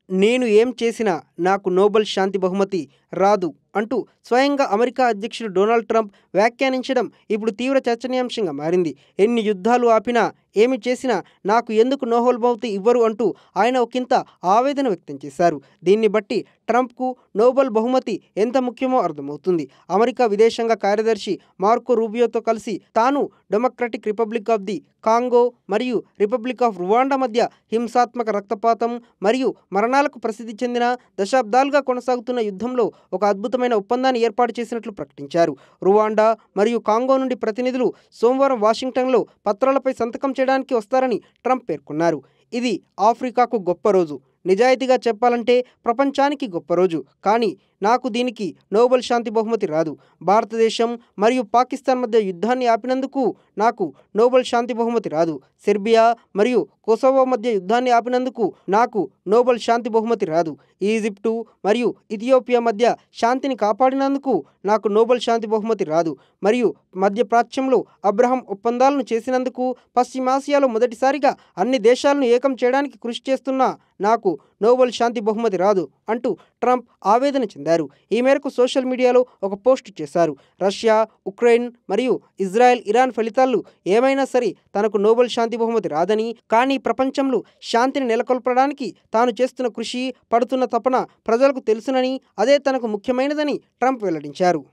నేను ఏం చేసినా నాకు నోబెల్ శాంతి బహుమతి రాదు అంటూ స్వయంగా అమెరికా అధ్యక్షుడు డొనాల్డ్ ట్రంప్ వ్యాఖ్యానించడం ఇప్పుడు తీవ్ర చర్చనీయాంశంగా మారింది. ఎన్ని యుద్ధాలు ఆపినా, ఏమి చేసినా నాకు ఎందుకు నోబెల్ బహుమతి ఇవ్వరు అంటూ ఆయన ఒకింత ఆవేదన వ్యక్తం చేశారు. దీన్ని బట్టి ట్రంప్కు నోబెల్ బహుమతి ఎంత ముఖ్యమో అర్థమవుతుంది. అమెరికా విదేశాంగ కార్యదర్శి మార్కో రూబియోతో కలిసి తాను democratic republic of the Congo మరియు రిపబ్లిక్ ఆఫ్ రువాండా మధ్య హింసాత్మక రక్తపాతం మరియు మరణాలకు ప్రసిద్ధి చెందిన దశాబ్దాలుగా కొనసాగుతున్న యుద్ధంలో ఒక అద్భుతమైన ఒప్పందాన్ని ఏర్పాటు చేసినట్లు ప్రకటించారు. రువాండా మరియు కాంగో నుండి ప్రతినిధులు సోమవారం వాషింగ్టన్లో పత్రాలపై సంతకం చేయడానికి వస్తారని ట్రంప్ పేర్కొన్నారు. ఇది ఆఫ్రికాకు గొప్ప రోజు, నిజాయితీగా చెప్పాలంటే ప్రపంచానికి గొప్ప రోజు. కానీ నాకు దీనికి నోబెల్ శాంతి బహుమతి రాదు. భారతదేశం మరియు పాకిస్తాన్ మధ్య యుద్ధాన్ని ఆపినందుకు నాకు నోబెల్ శాంతి బహుమతి రాదు. సెర్బియా మరియు కొసోవో మధ్య యుద్ధాన్ని ఆపినందుకు నాకు నోబెల్ శాంతి బహుమతి రాదు. ఈజిప్టు మరియు ఇథియోపియా మధ్య శాంతిని కాపాడినందుకు నాకు నోబెల్ శాంతి బహుమతి రాదు. మరియు మధ్యప్రాచ్యంలో అబ్రహం ఒప్పందాలను చేసినందుకు, పశ్చిమాసియాలో మొదటిసారిగా అన్ని దేశాలను ఏకం చేయడానికి కృషి చేస్తున్న నాకు నోబెల్ శాంతి బహుమతి రాదు అంటూ ట్రంప్ ఆవేదన చెందారు. ఈ మేరకు సోషల్ మీడియాలో ఒక పోస్ట్ చేశారు. రష్యా, ఉక్రెయిన్ మరియు ఇజ్రాయెల్, ఇరాన్ ఫలితాలు ఏమైనా సరే తనకు నోబెల్ శాంతి బహుమతి రాదని, కానీ ప్రపంచంలో శాంతిని నెలకొల్పడానికి తాను చేస్తున్న కృషి, పడుతున్న తపన ప్రజలకు తెలుసునని, అదే తనకు ముఖ్యమైనదని ట్రంప్ వెల్లడించారు.